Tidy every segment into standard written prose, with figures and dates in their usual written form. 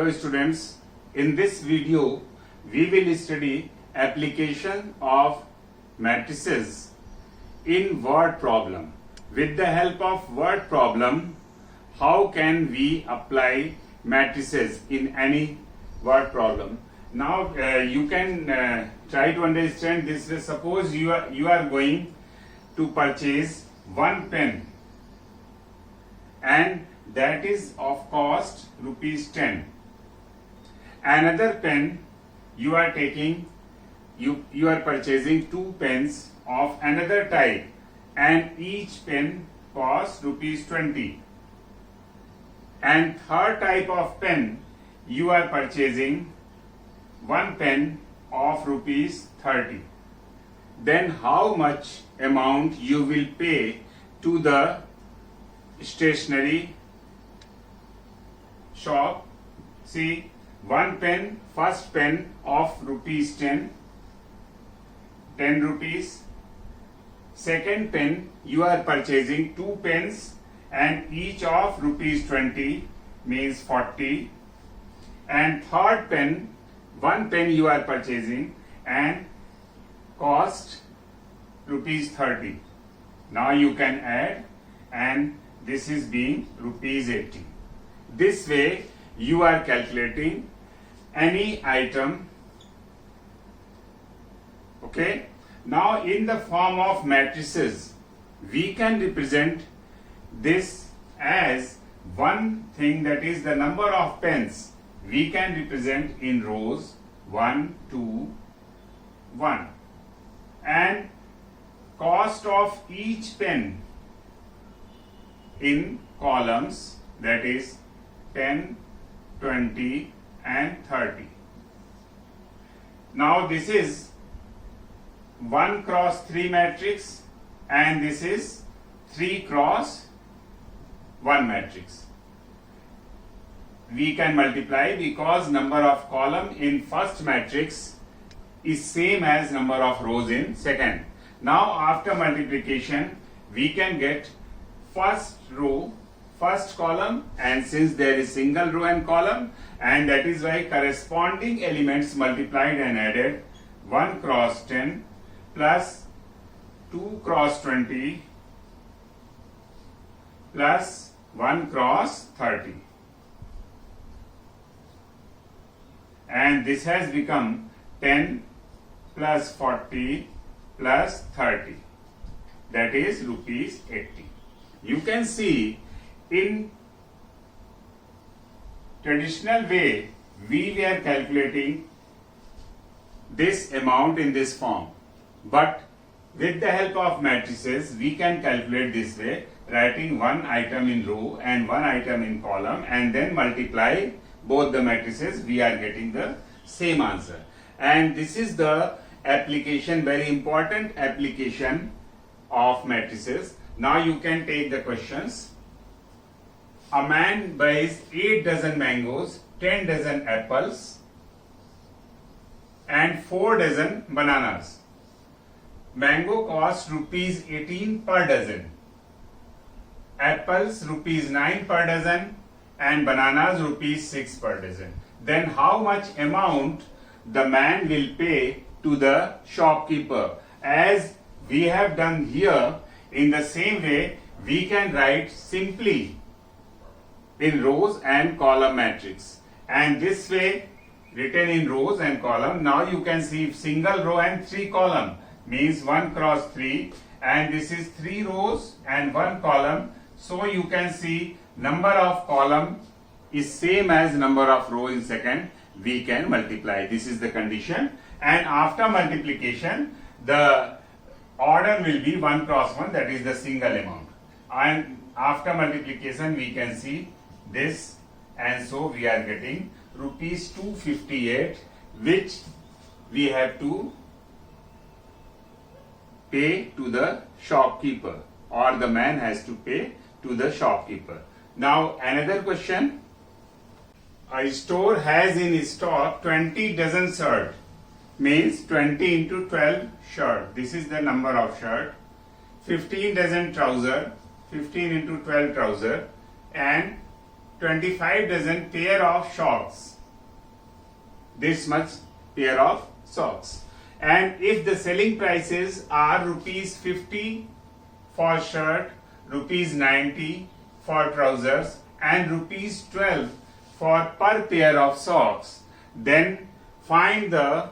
Hello students, in this video we will study application of matrices in word problem. With the help of word problem, how can we apply matrices in any word problem? Now you can try to understand this. Suppose you are going to purchase one pen and that is of cost rupees 10. Another pen you are taking, you are purchasing two pens of another type and each pen costs rupees 20. And third type of pen you are purchasing one pen of rupees 30. Then how much amount you will pay to the stationery shop? See, one pen, first pen of rupees 10 rupees. Second pen you are purchasing two pens and each of rupees 20 means 40. And third pen, one pen you are purchasing and cost rupees 30. Now you can add and this is being rupees 80. This way you are calculating any item. Okay. Now in the form of matrices, we can represent this as one thing, that is the number of pens. We can represent in rows 1, 2, 1 and cost of each pen in columns, that is 10, 20 and 30. Now this is 1 cross 3 matrix and this is 3 cross 1 matrix. We can multiply because number of column in first matrix is same as number of rows in second. Now after multiplication we can get first row, first column, and since there is single row and column, and that is why corresponding elements multiplied and added 1 cross 10 plus 2 cross 20 plus 1 cross 30. And this has become 10 plus 40 plus 30, that is rupees 80. You can see in traditional way we were calculating this amount in this form, but with the help of matrices we can calculate this way, writing one item in row and one item in column and then multiply both the matrices, we are getting the same answer. And this is the application, very important application of matrices. Now you can take the questions. A man buys 8 dozen mangoes, 10 dozen apples and 4 dozen bananas. Mango costs rupees 18 per dozen, apples rupees 9 per dozen and bananas rupees 6 per dozen. Then how much amount the man will pay to the shopkeeper? As we have done here, in the same way we can write simply in rows and column matrix, and this way written in rows and column. Now you can see single row and 3 column means 1 cross 3 and this is 3 rows and 1 column. So you can see number of column is same as number of row in second. We can multiply. This is the condition, and after multiplication the order will be 1 cross 1, that is the single amount, and after multiplication we can see this, and so we are getting rupees 258, which we have to pay to the shopkeeper, or the man has to pay to the shopkeeper. Now another question. A store has in stock 20 dozen shirt, means 20 into 12 shirt. This is the number of shirt. 15 dozen trouser, 15 into 12 trouser, and 25 dozen pair of shorts. this much pair of socks. And if the selling prices are rupees 50 for shirt, rupees 90 for trousers, and rupees 12 for per pair of socks, then find the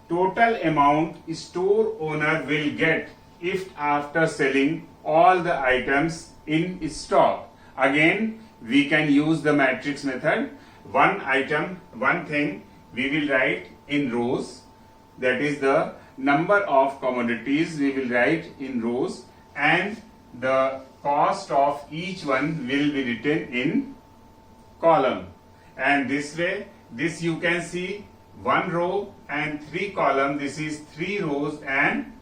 total amount store owner will get if after selling all the items in stock. Again, we can use the matrix method. One item, one thing, we will write in rows. That is the number of commodities we will write in rows, and the cost of each one will be written in column. And this way, this you can see 1 row and 3 column. This is 3 rows and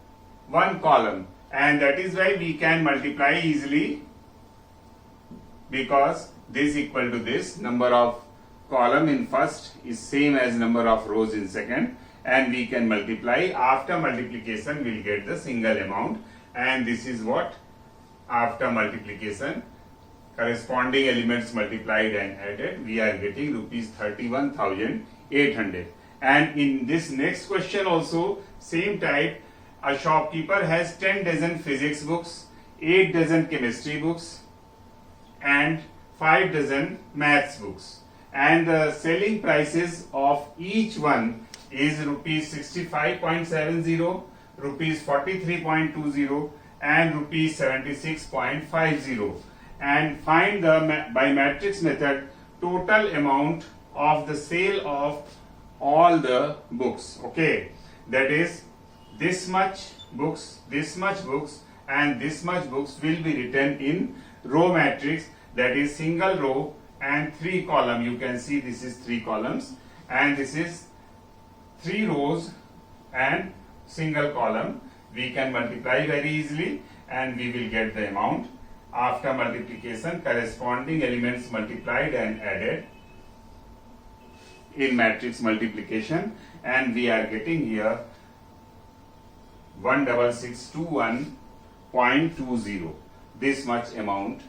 1 column, and that is why we can multiply easily, because this equal to this. Number of column in first is same as number of rows in second, and we can multiply. After multiplication we will get the single amount, and this is what after multiplication, corresponding elements multiplied and added, we are getting rupees 31,800. And in this next question also same type, a shopkeeper has 10 dozen physics books, 8 dozen chemistry books, and 5 dozen maths books, and the selling prices of each one is rupees 65.70, rupees 43.20, and rupees 76.50. And find the by matrix method total amount of the sale of all the books. Okay, that is this much books, and this much books will be written in row matrix, that is single row and 3 column. You can see this is 3 columns, and this is 3 rows and single column. We can multiply very easily, and we will get the amount. After multiplication, corresponding elements multiplied and added in matrix multiplication, and we are getting here 16621.20. This much amount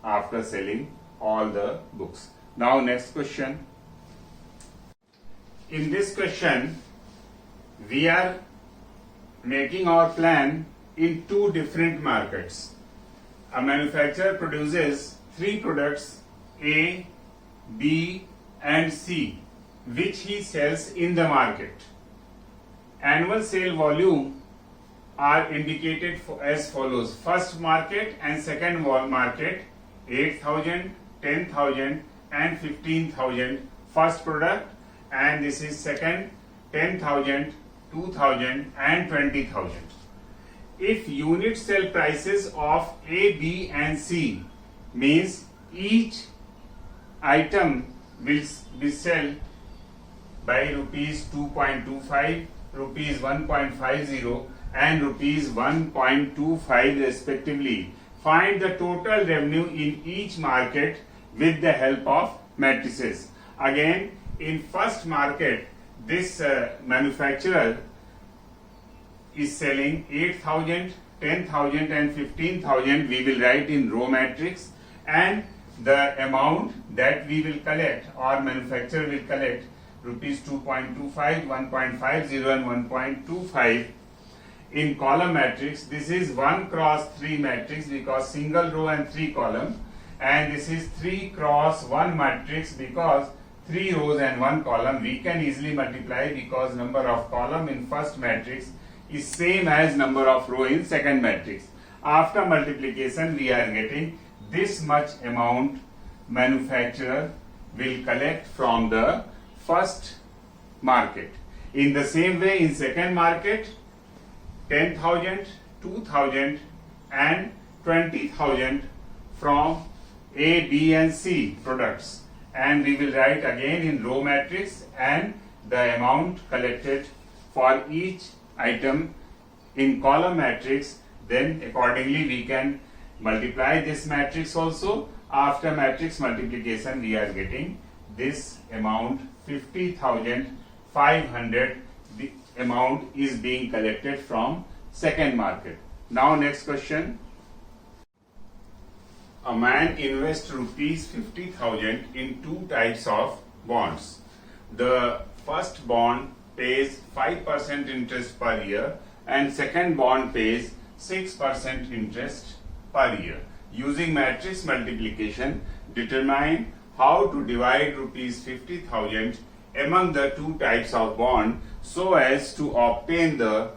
after selling all the books. Now next question. In this question, we are making our plan in 2 different markets. A manufacturer produces 3 products A, B and C, which he sells in the market. Annual sale volume are indicated as follows. First market and second market, 8,000, 10,000 and 15,000 first product, and this is second, 10,000, 2,000 and 20,000. If unit sale prices of A, B and C, means each item will be sold by rupees 2.25, rupees 1.50 and rupees 1.25 respectively. Find the total revenue in each market with the help of matrices. Again, in first market, this manufacturer is selling 8,000, 10,000 and 15,000. We will write in row matrix, and the amount that we will collect or manufacturer will collect rupees 2.25, 1.50 and 1.25 in column matrix. This is 1 cross 3 matrix because single row and 3 column, and this is 3 cross 1 matrix because 3 rows and 1 column. We can easily multiply because number of column in first matrix is same as number of row in second matrix. After multiplication, we are getting this much amount manufacturer will collect from the first market. In the same way, in second market, 10,000, 2,000 and 20,000 from A, B and C products, and we will write again in row matrix and the amount collected for each item in column matrix. Then accordingly we can multiply this matrix also. After matrix multiplication, we are getting this amount 50,500. The amount is being collected from second market. Now next question. A man invests rupees 50,000 in 2 types of bonds. The first bond pays 5% interest per year and second bond pays 6% interest per year. Using matrix multiplication, determine how to divide rupees 50,000 among the two types of bond so as to obtain the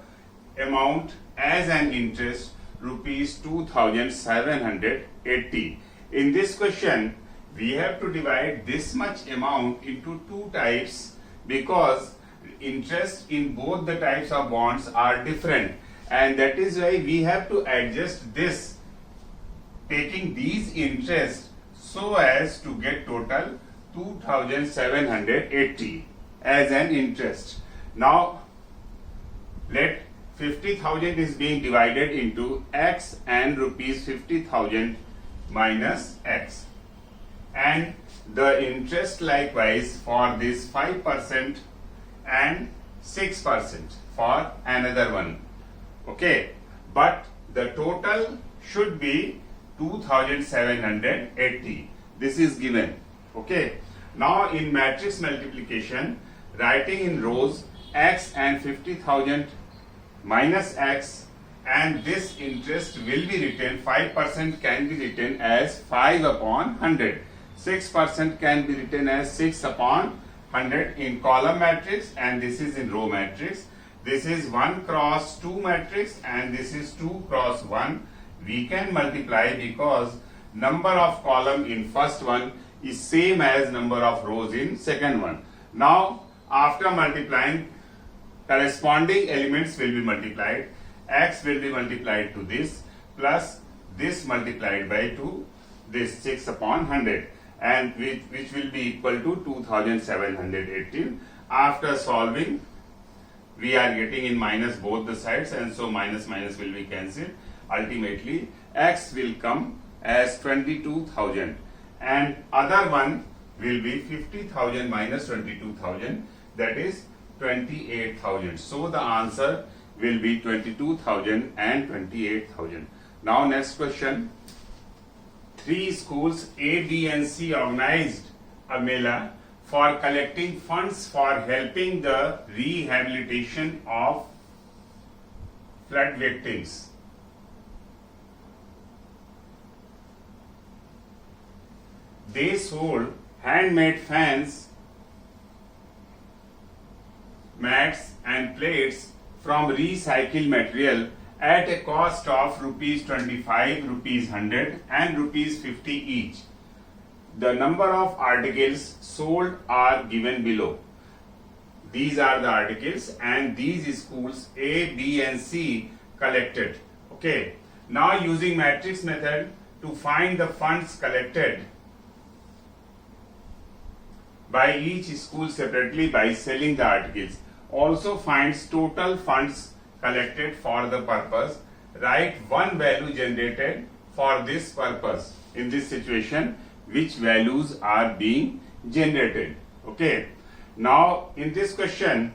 amount as an interest rupees 2,780. In this question, we have to divide this much amount into two types because interest in both the types of bonds are different, and that is why we have to adjust this, taking these interests so as to get total 2,780 as an interest. Now let 50,000 is being divided into x and rupees 50,000 minus x, and the interest likewise for this 5% and 6% for another one. Okay, but the total should be 2,780. This is given. Okay, now in matrix multiplication, writing in rows x and 50,000 minus x, and this interest will be written, 5% can be written as 5 upon 100, 6% can be written as 6 upon 100 in column matrix, and this is in row matrix. This is 1 cross 2 matrix and this is 2 cross 1. We can multiply because number of column in first one is same as number of rows in second one. Now after multiplying, corresponding elements will be multiplied. X will be multiplied to this plus this multiplied by 2, this 6 upon 100, and which will be equal to 2,718. After solving, we are getting in minus both the sides, and so minus minus will be cancelled. Ultimately x will come as 22,000 and other one will be 50,000 minus 22,000, that is 28,000. So the answer will be 22,000 and 28,000. Now next question. 3 schools A, B and C organized a mela for collecting funds for helping the rehabilitation of flood victims. They sold handmade fans, mats and plates from recycled material at a cost of rupees 25, rupees 100 and rupees 50 each. The number of articles sold are given below. These are the articles and these schools A, B and C collected. Okay. Now using matrix method to find the funds collected by each school separately by selling the articles. Also finds total funds collected for the purpose. Write one value generated for this purpose. In this situation, which values are being generated. Okay. Now in this question,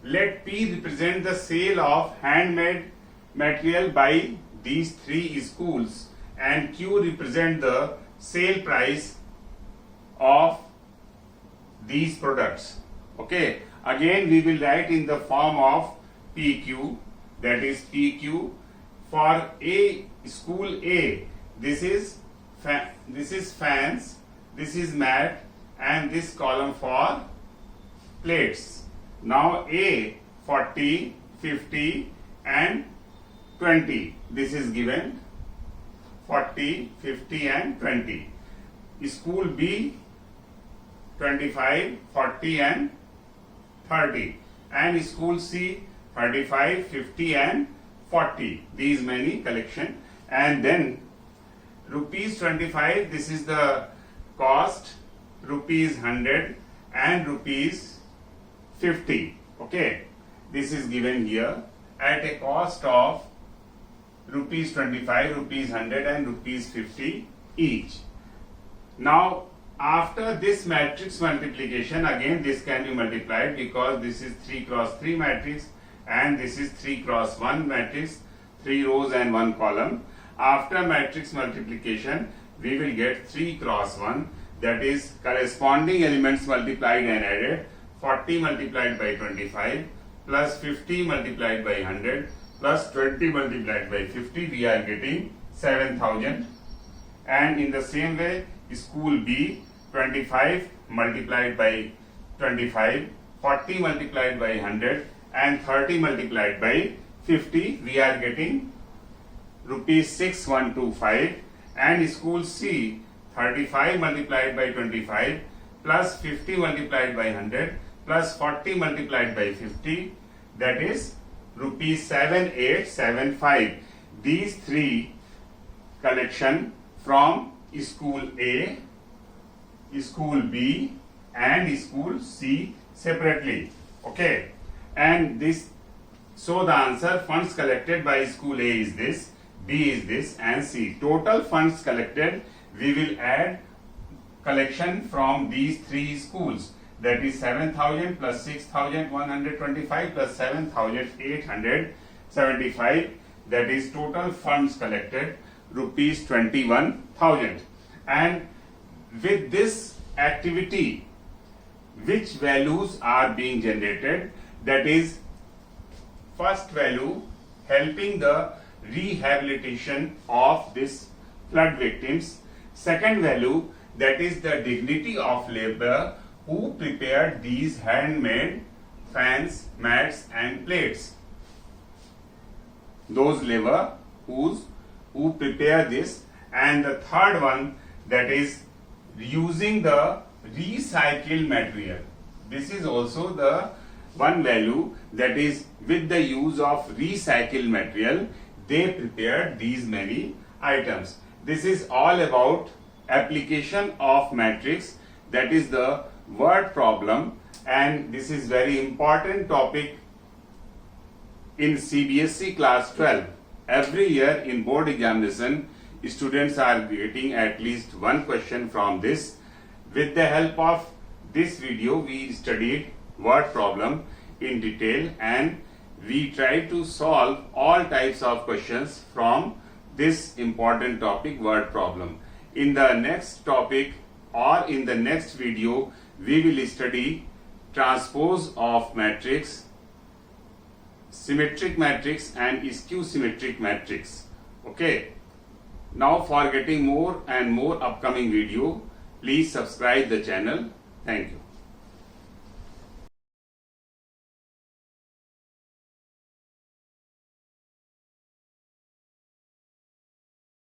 let P represent the sale of handmade material by these 3 schools and Q represent the sale price of these products. Okay. Again we will write in the form of PQ, that is PQ for A, school A. This is fans, this is mat and this column for plates. Now A 40, 50 and 20. This is given 40, 50 and 20. School B 25, 40 and 30, and school C 35, 50 and 40. These many collection, and then rupees 25, this is the cost, rupees 100 and rupees 50. Okay, this is given here at a cost of rupees 25, rupees 100 and rupees 50 each. Now after this matrix multiplication, again this can be multiplied because this is 3 cross 3 matrix and this is 3 cross 1 matrix, 3 rows and 1 column. After matrix multiplication, we will get 3 cross 1, that is corresponding elements multiplied and added. 40 multiplied by 25 plus 50 multiplied by 100 plus 20 multiplied by 50, we are getting 7000. And in the same way, school B, 25 multiplied by 25, 40 multiplied by 100 and 30 multiplied by 50, we are getting rupees 6125. And school C, 35 multiplied by 25 plus 50 multiplied by 100 plus 40 multiplied by 50, that is rupees 7875. These three collection from school A, school B and school C separately. Okay, and this, so the answer, funds collected by school A is this, B is this and C. Total funds collected, we will add collection from these three schools, that is 7000 plus 6125 plus 7875, that is total funds collected rupees 21,000. And with this activity, which values are being generated? That is, first value, helping the rehabilitation of this flood victims. Second value, that is the dignity of labor who prepared these handmade fans, mats and plates. Those labor who prepare this. And the third one, that is using the recycled material. This is also the one value, that is with the use of recycled material, they prepared these many items. This is all about application of matrix, that is the word problem, and this is very important topic in CBSE class 12. Every year in board examination, students are getting at least one question from this. With the help of this video, we studied word problem in detail and we tried to solve all types of questions from this important topic, word problem. In the next topic or in the next video, we will study transpose of matrix, symmetric matrix and skew symmetric matrix. Okay. Now for getting more and more upcoming video, please subscribe the channel. Thank you.